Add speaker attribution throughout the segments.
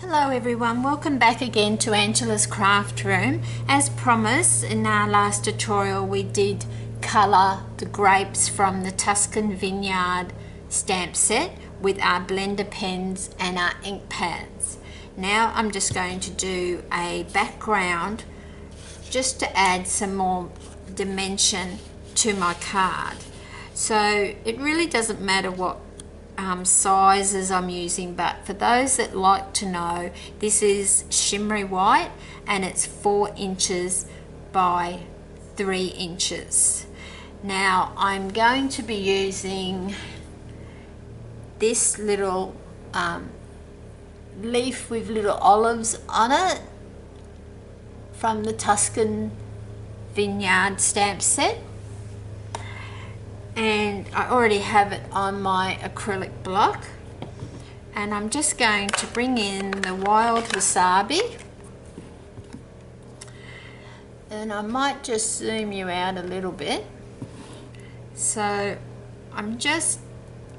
Speaker 1: Hello everyone, welcome back again to Angela's Craft Room. As promised, in our last tutorial we did colour the grapes from the Tuscan Vineyard stamp set with our blender pens and our ink pads. Now I'm just going to do a background just to add some more dimension to my card. So it really doesn't matter what sizes I'm using, but for those that like to know, this is shimmery white and it's 4 inches by 3 inches. Now I'm going to be using this little leaf with little olives on it from the Tuscan Vineyard stamp set, and I already have it on my acrylic block, and I'm just going to bring in the wild wasabi, and I might just zoom you out a little bit. So I'm just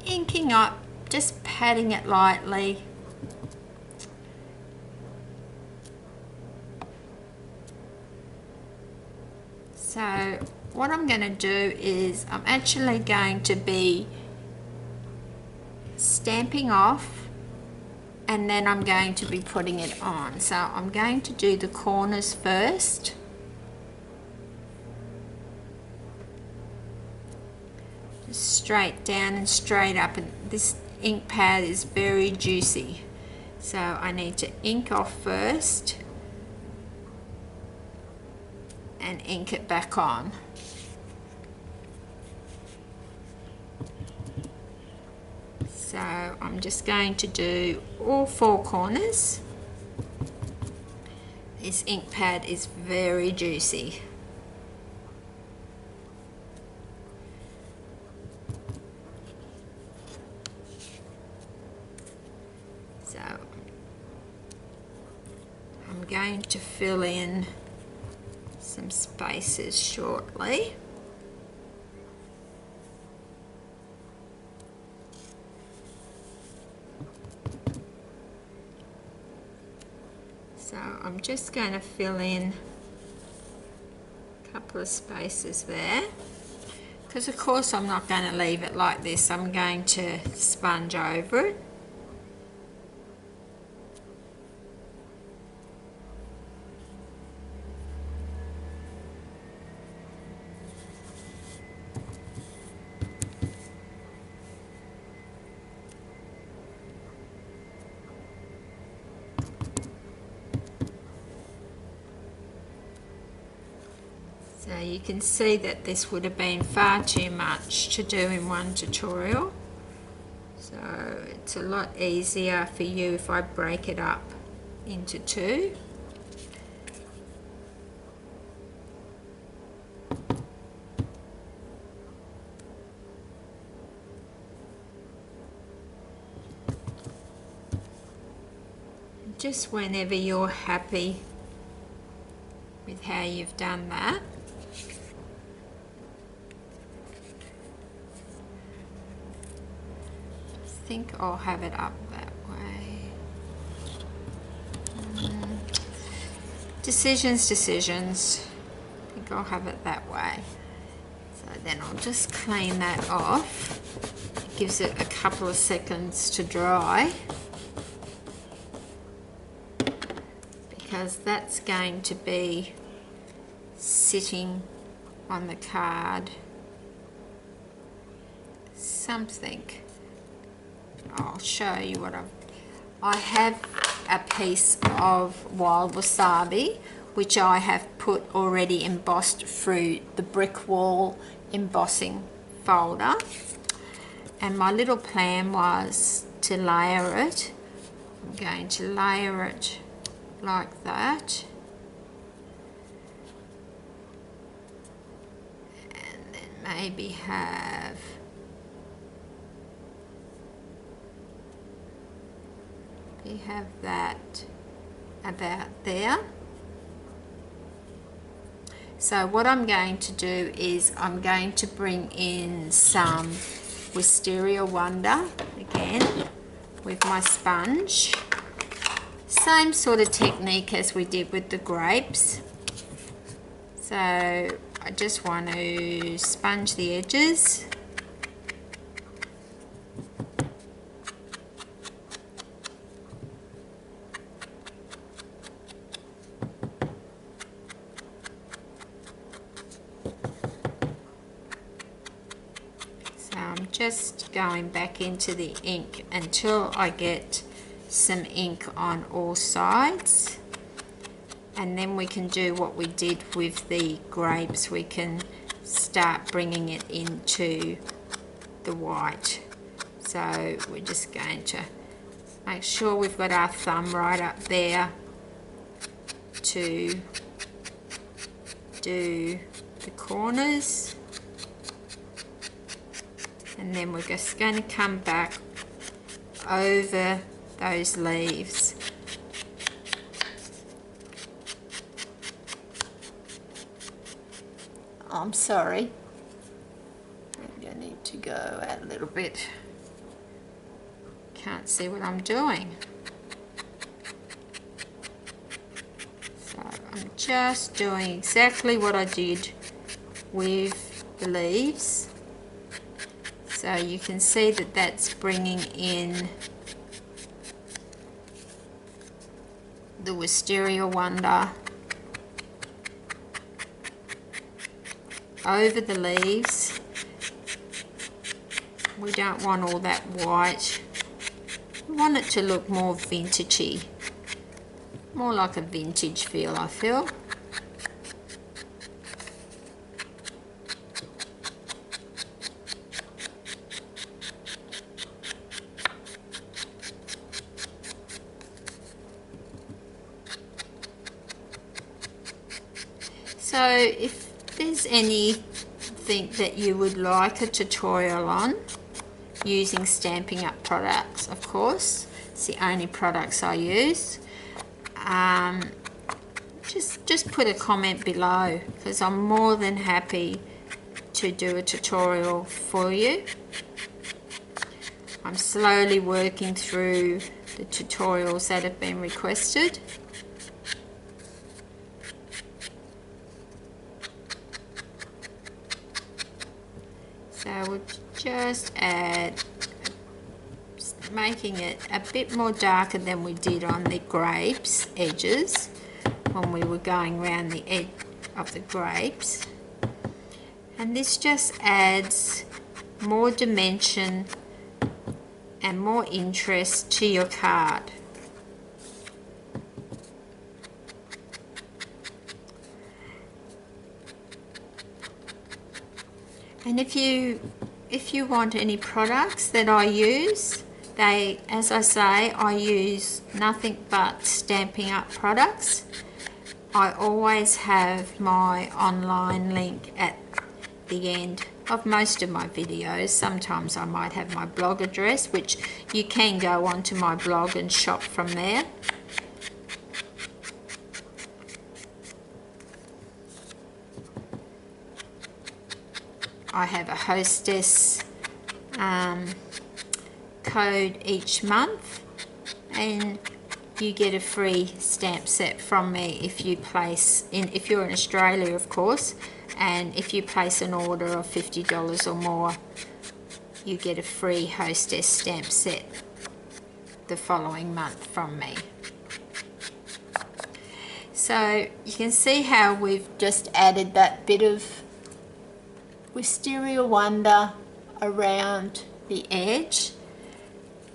Speaker 1: inking up, just patting it lightly. So what I'm going to do is I'm actually going to be stamping off and then I'm going to be putting it on. So I'm going to do the corners first. Just straight down and straight up, and this ink pad is very juicy. So I need to ink off first and ink it back on. So I'm just going to do all 4 corners. This ink pad is very juicy. So I'm going to fill in some spaces shortly. So I'm just going to fill in a couple of spaces there, because of course I'm not going to leave it like this. I'm going to sponge over it. So you can see that this would have been far too much to do in one tutorial. So it's a lot easier for you if I break it up into 2. Just whenever you're happy with how you've done that. I think I'll have it up that way. Decisions. I think I'll have it that way. So then I'll just clean that off. It gives it a couple of seconds to dry, because that's going to be sitting on the card. Something. I'll show you what I have a piece of wild wasabi which I have put already embossed through the brick wall embossing folder, and my little plan was to layer it. I'm going to layer it like that, and then maybe have that about there. So what I'm going to do is I'm going to bring in some Wisteria Wonder again with my sponge. same sort of technique as we did with the grapes. So I just want to sponge the edges. So I'm just going back into the ink until I get some ink on all sides, and then we can do what we did with the grapes. We can start bringing it into the white. So we're just going to make sure we've got our thumb right up there to do the corners, and then we're just going to come back over those leaves. I'm sorry, I need to go out a little bit. Can't see what I'm doing. So I'm just doing exactly what I did with the leaves. So you can see that that's bringing in the Wisteria Wonder over the leaves. We don't want all that white. We want it to look more vintagey, more like a vintage feel, I feel. So if there's anything that you would like a tutorial on, using Stampin' Up products, of course, it's the only products I use, just put a comment below, because I'm more than happy to do a tutorial for you. I'm slowly working through the tutorials that have been requested. So we'll just add, making it a bit more darker than we did on the grapes edges when we were going around the edge of the grapes. And this just adds more dimension and more interest to your card. And if you want any products that I use, as I say, I use nothing but Stampin' Up products. I always have my online link at the end of most of my videos. Sometimes I might have my blog address, which you can go onto my blog and shop from there. I have a hostess code each month, and you get a free stamp set from me if you're in Australia, of course, and if you place an order of $50 or more, you get a free hostess stamp set the following month from me. So you can see how we've just added that bit of Wisteria Wonder around the edge,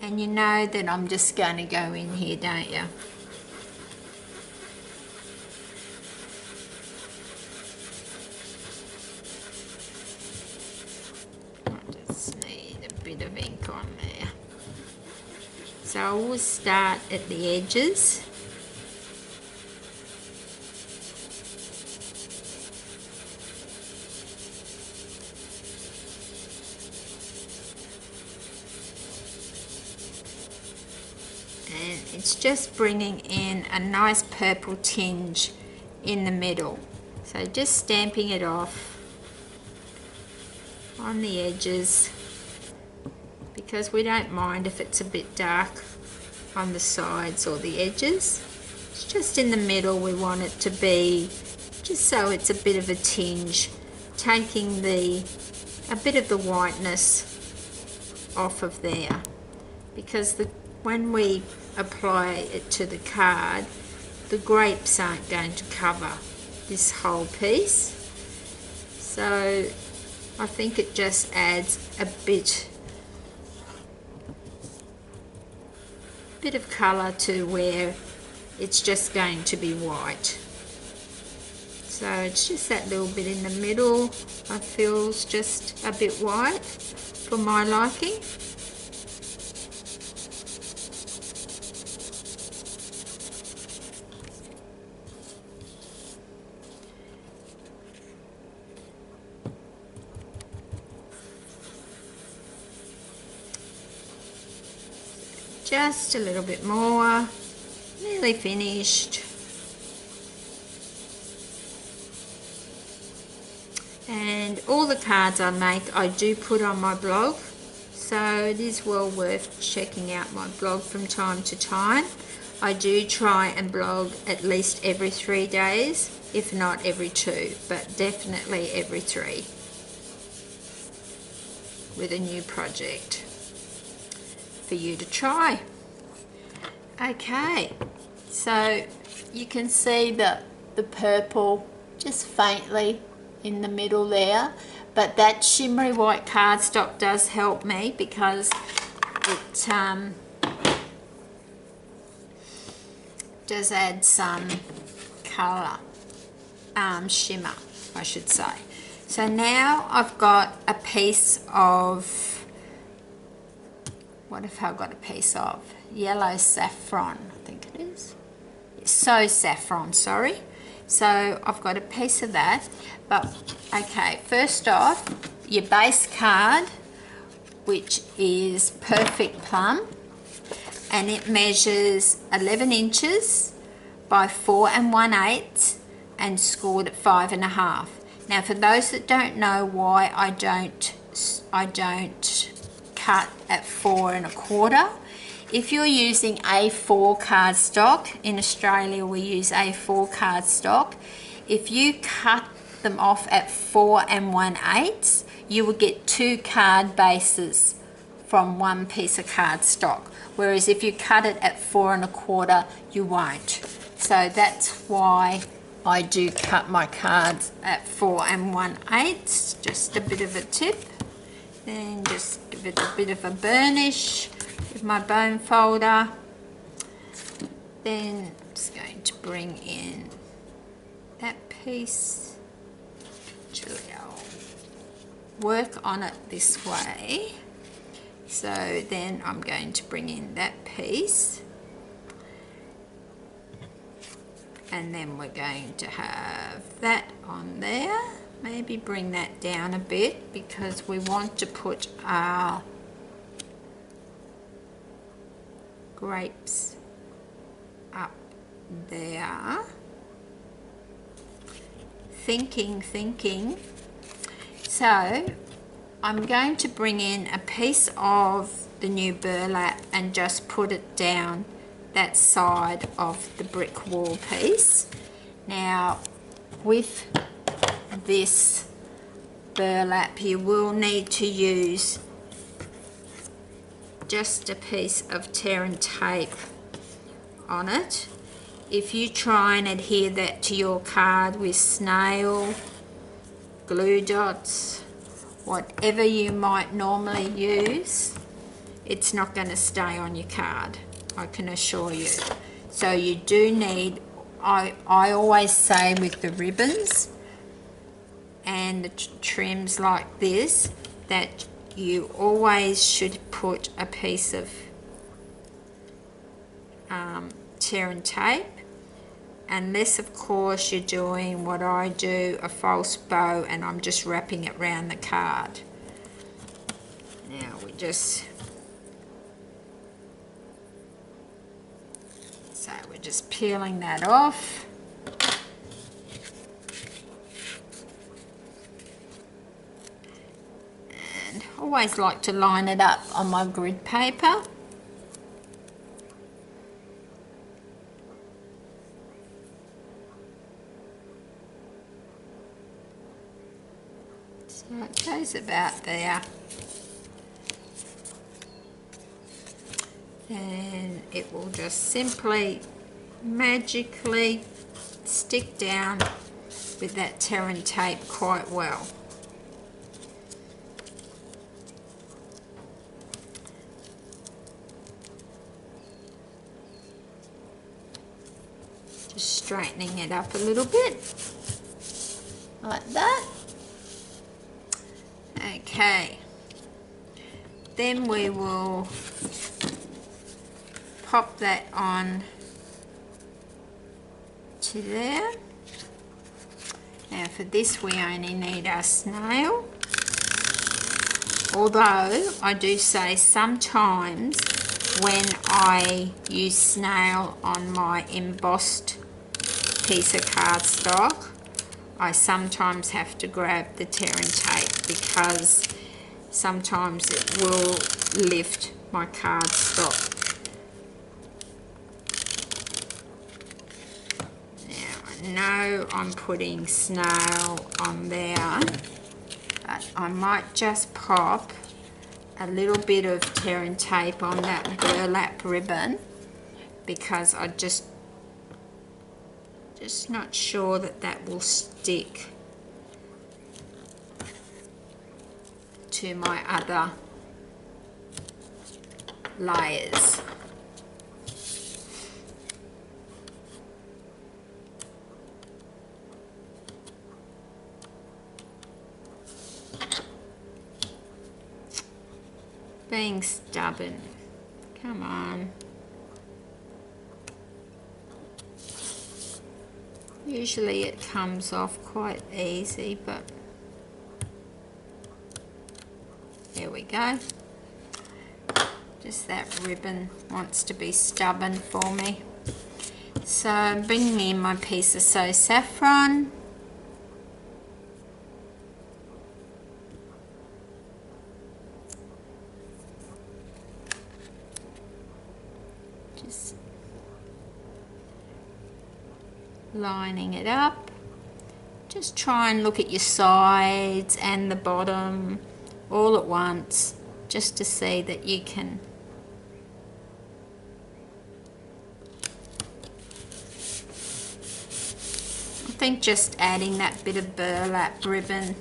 Speaker 1: and you know that I'm just going to go in here, don't you? I just need a bit of ink on there. So I will start at the edges. And it's just bringing in a nice purple tinge in the middle. So just stamping it off on the edges, because we don't mind if it's a bit dark. on the sides or the edges. It's just in the middle we want it to be, just so it's a bit of a tinge, taking a bit of the whiteness off of there, because when we apply it to the card, the grapes aren't going to cover this whole piece. So I think it just adds a bit of colour to where it's just going to be white. So it's just that little bit in the middle I feel is just a bit white for my liking. Just a little bit more, nearly finished. And all the cards I make I do put on my blog, so it is well worth checking out my blog from time to time. I do try and blog at least every 3 days, if not every 2, but definitely every 3 with a new project for you to try. Okay, so you can see the purple just faintly in the middle there, but that shimmery white cardstock does help me because it does add some colour, shimmer I should say. So now I've got a piece of, what have I got a piece of? Yellow saffron, I think it is. So saffron, sorry. So I've got a piece of that. But okay, first off, your base card, which is Perfect Plum, and it measures 11 inches by 4 1/8 and scored at 5 1/2. Now, for those that don't know why I don't cut at 4 1/4, if you're using A4 cardstock, in Australia we use A4 cardstock, if you cut them off at 4 1/8, you will get 2 card bases from one piece of cardstock, whereas if you cut it at 4 1/4, you won't. So that's why I do cut my cards at 4 1/8. Just a bit of a tip. Then just give it a bit of a burnish with my bone folder. Then just going to bring in that piece. Actually, I'll work on it this way. So then I'm going to bring in that piece. And then we're going to have that on there. Maybe bring that down a bit because we want to put our grapes up there. Thinking. So I'm going to bring in a piece of the new burlap and just put it down that side of the brick wall piece. Now, with this burlap, you will need to use just a piece of tear and tape on it. If you try and adhere that to your card with snail, glue dots, whatever you might normally use, it's not going to stay on your card, I can assure you. So you do need, I always say with the ribbons and the trims like this, that you always should put a piece of tear and tape, unless of course you're doing what I do, a false bow, and I'm just wrapping it around the card. Now we're just peeling that off. And always like to line it up on my grid paper. So it goes about there. And it will just simply magically stick down with that Terran tape quite well. Just straightening it up a little bit, like that. Okay, then we will pop that on to there. Now for this we only need our snail, although I do say sometimes when I use snail on my embossed piece of cardstock, I sometimes have to grab the Terran tape because sometimes it will lift my cardstock. Now I'm putting snail on there, but I might just pop a little bit of Terran tape on that burlap ribbon because I just not sure that that will stick to my other layers. Being stubborn. Come on. Usually it comes off quite easy, but there we go. Just that ribbon wants to be stubborn for me. So I'm bringing in my piece of So Saffron. Just lining it up. Just try and look at your sides and the bottom all at once, just to see that you can I think just adding that bit of burlap ribbon,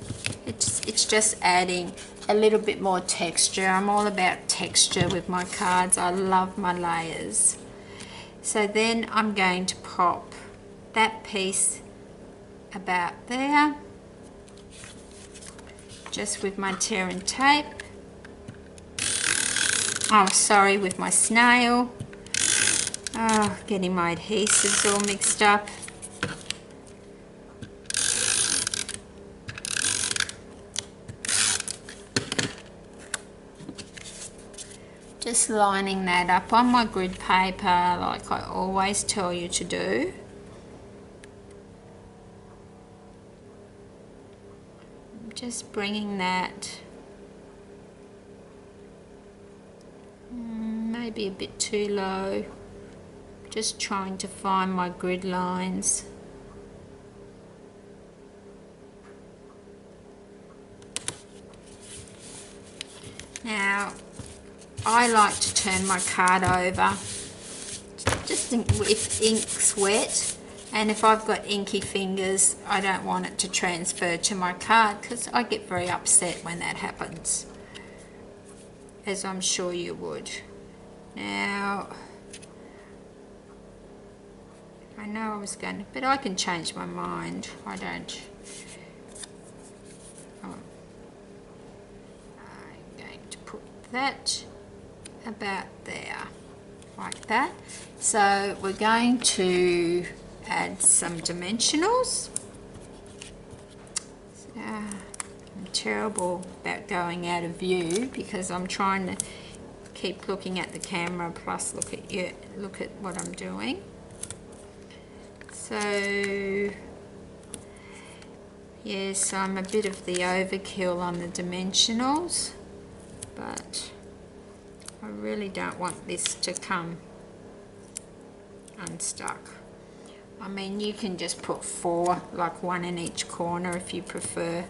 Speaker 1: it's just adding a little bit more texture. I'm all about texture with my cards. I love my layers. So then I'm going to pop that piece about there, just with my Terran tape. Oh, sorry, with my snail. Oh, getting my adhesives all mixed up. Just lining that up on my grid paper like I always tell you to do. Just bringing that maybe a bit too low. Just trying to find my grid lines. Now, I like to turn my card over just if ink's wet, and if I've got inky fingers I don't want it to transfer to my card because I get very upset when that happens, as I'm sure you would. Now, I know I was going to, but I can change my mind. I don't. I'm going to put that about there, like that. So we're going to add some dimensionals. So, I'm terrible about going out of view because I'm trying to keep looking at the camera plus look at you, look at what I'm doing. So yes, I'm a bit of the overkill on the dimensionals, but I really don't want this to come unstuck. I mean, you can just put 4, like 1 in each corner if you prefer.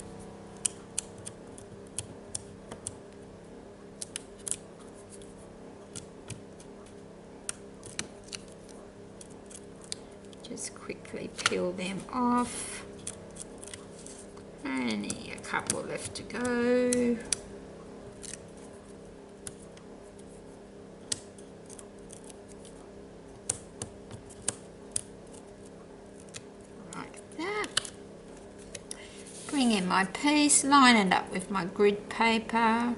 Speaker 1: Just quickly peel them off. Only a couple left to go. Like that. Bring in my piece, line it up with my grid paper.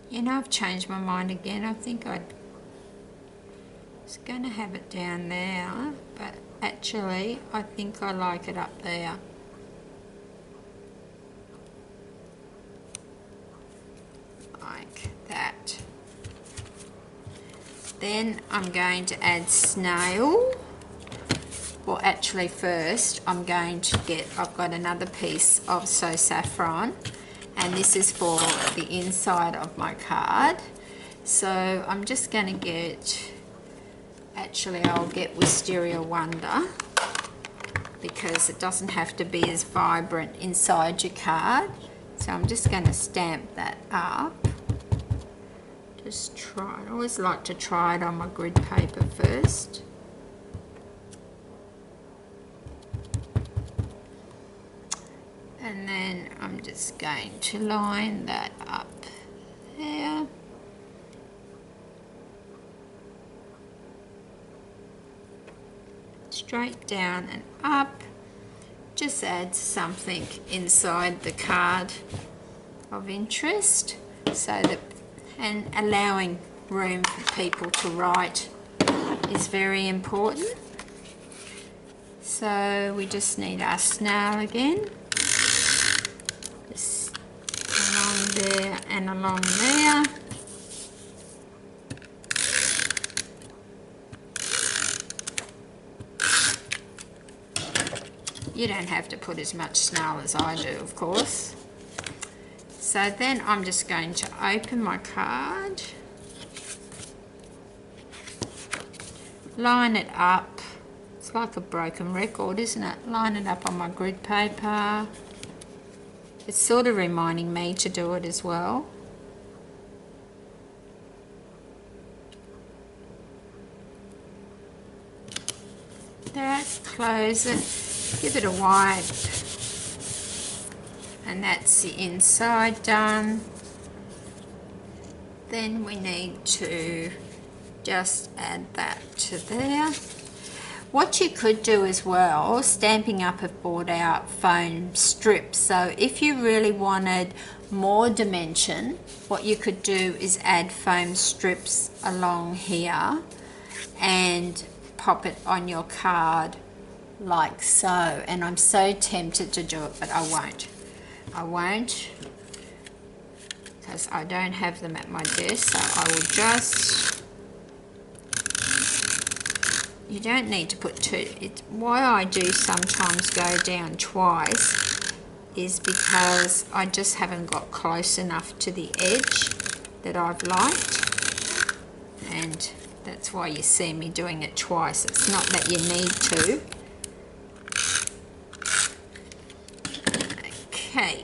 Speaker 1: You know, I've changed my mind again. I think I was going to have it down there, but actually I think I like it up there. Like that. Then I'm going to add snail. Well, actually first I'm going to I've got another piece of saffron. And this is for the inside of my card. So I'm just going to I'll get Wisteria Wonder, because it doesn't have to be as vibrant inside your card. So I'm just going to stamp that up. Just try, I always like to try it on my grid paper first. And then I'm just going to line that up there. Straight down and up. Just add something inside the card of interest, so that, and allowing room for people to write is very important. So we just need our snail again. Along there and along there. You don't have to put as much snail as I do, of course. So then I'm just going to open my card, line it up. It's like a broken record, isn't it? Line it up on my grid paper. It's sort of reminding me to do it as well. That, close it, give it a wipe, and that's the inside done. Then we need to just add that to there. What you could do as well, Stamping Up have brought out foam strips. So if you really wanted more dimension, what you could do is add foam strips along here and pop it on your card like so. And I'm so tempted to do it, but I won't. I won't, because I don't have them at my desk. So I will just... You don't need to put two. Why I do sometimes go down twice is because I just haven't got close enough to the edge that I've liked, and that's why you see me doing it twice. It's not that you need to. Okay,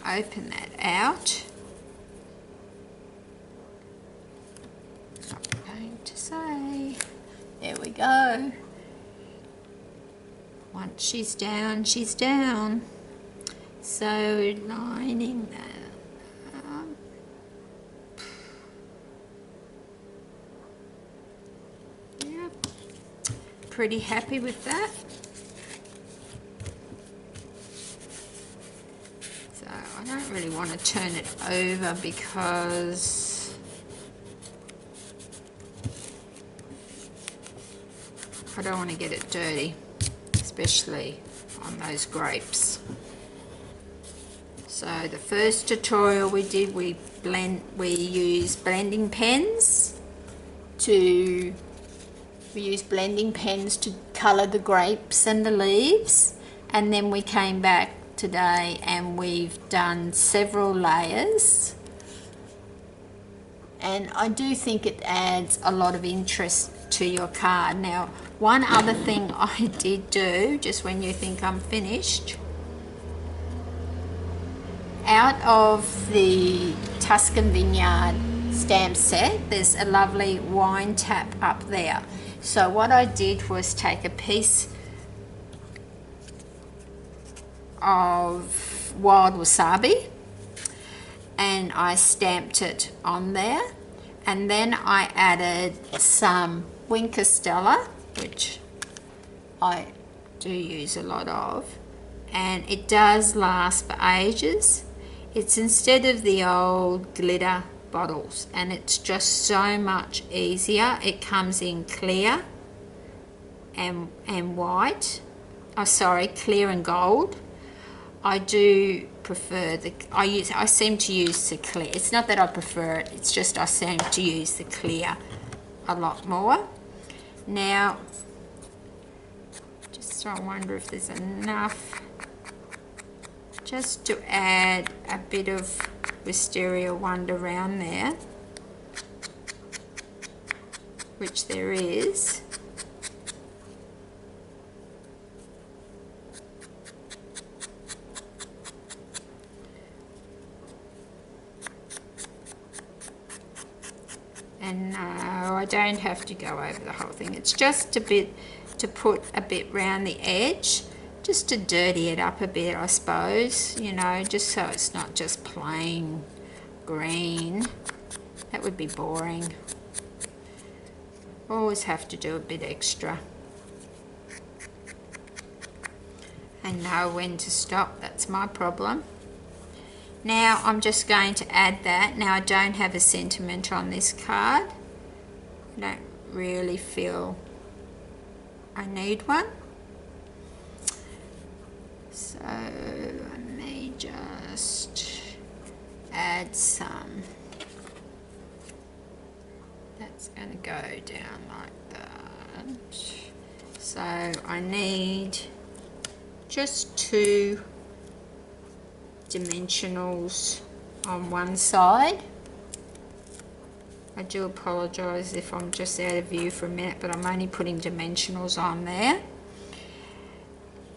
Speaker 1: open that out. There we go. Once she's down, she's down. So lining that up. Yep. Pretty happy with that. So I don't really want to turn it over because I don't want to get it dirty, especially on those grapes. So the first tutorial we did, we used blending pens to colour the grapes and the leaves, and then we came back today and we've done several layers, and I do think it adds a lot of interest to your card. Now, one other thing I did do, just when you think I'm finished, out of the Tuscan Vineyard stamp set, there's a lovely wine tap up there. So what I did was take a piece of wild wasabi and I stamped it on there, and then I added some Stella, which I do use a lot of, and it does last for ages. It's instead of the old glitter bottles, and it's just so much easier. It comes in clear and white. Oh, sorry, clear and gold. I do prefer I seem to use the clear. It's not that I prefer it, it's just I seem to use the clear a lot more. Now, just I wonder if there's enough just to add a bit of Wisteria Wonder around there, which there is. And no, I don't have to go over the whole thing. It's just a bit to put a bit round the edge, just to dirty it up a bit, I suppose, you know, just so it's not just plain green. That would be boring. Always have to do a bit extra. And know when to stop, that's my problem. Now I'm just going to add that. Now I don't have a sentiment on this card. I don't really feel I need one. So I may just add some. That's going to go down like that. So I need just 2 dimensionals on one side. I do apologise if I'm just out of view for a minute, but I'm only putting dimensionals on there.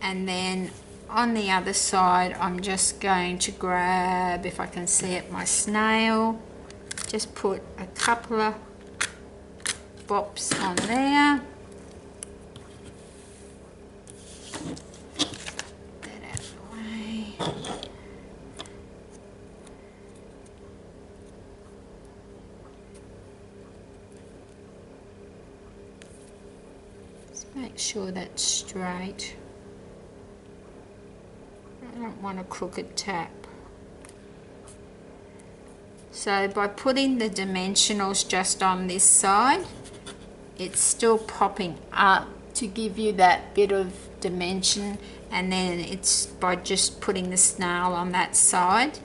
Speaker 1: And then on the other side, I'm just going to grab, if I can see it, my snail. Just put a couple of bops on there. That out of the way. Just make sure that's straight. I don't want a crooked tap. So by putting the dimensionals just on this side, it's still popping up to give you that bit of dimension, and then it's by just putting the snail on that side,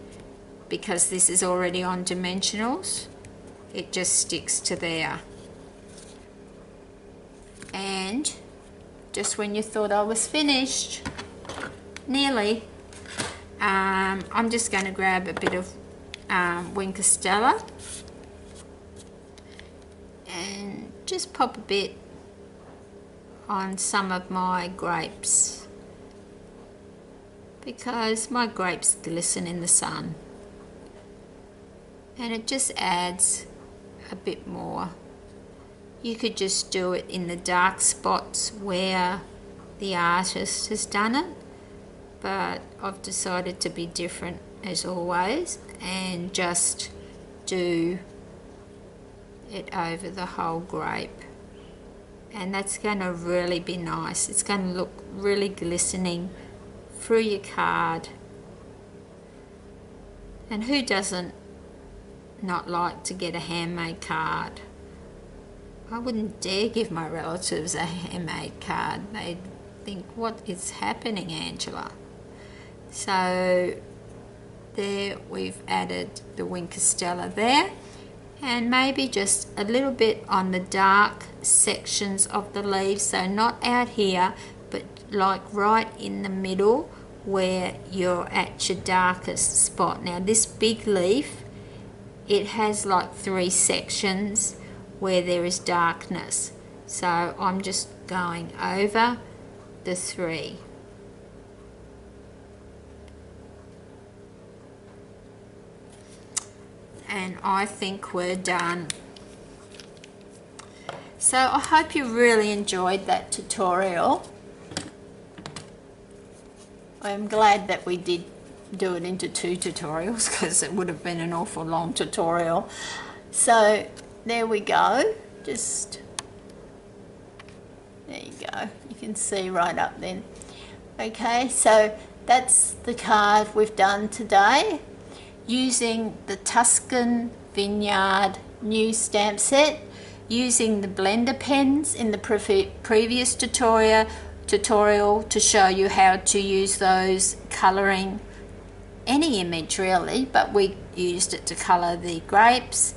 Speaker 1: because this is already on dimensionals, it just sticks to there. And just when you thought I was finished, nearly, I'm just going to grab a bit of Stella and just pop a bit on some of my grapes, because my grapes glisten in the sun, and it just adds a bit more. You could just do it in the dark spots where the artist has done it, but I've decided to be different as always and just do it over the whole grape, and that's going to really be nice. It's going to look really glistening through your card, and who doesn't not like to get a handmade card? I wouldn't dare give my relatives a handmade card. They'd think, what is happening, Angela? So there we've added the Stella there, and maybe just a little bit on the dark sections of the leaves, so not out here, but like right in the middle where you're at your darkest spot. Now this big leaf, it has like 3 sections where there is darkness, so I'm just going over the 3. and I think we're done. So I hope you really enjoyed that tutorial. I'm glad that we did do it into 2 tutorials because it would have been an awful long tutorial. So there we go. Just there you go. You can see right up then. Okay, so that's the card we've done today using the Tuscan Vineyard new stamp set, using the blender pens in the previous tutorial to show you how to use those colouring any image really, but we used it to colour the grapes,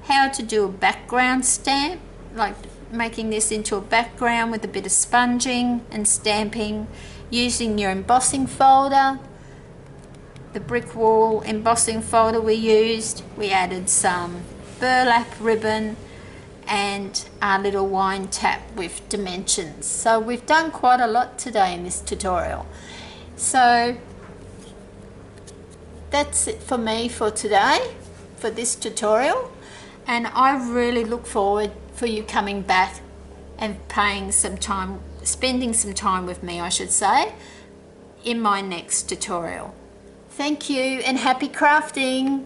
Speaker 1: how to do a background stamp, like making this into a background with a bit of sponging and stamping, using your embossing folder, the brick wall embossing folder we used. We added some burlap ribbon and our little wine tap with dimensions. So we've done quite a lot today in this tutorial. So that's it for me for today, for this tutorial, and I really look forward for you coming back and spending some time with me, I should say, in my next tutorial. Thank you and happy crafting!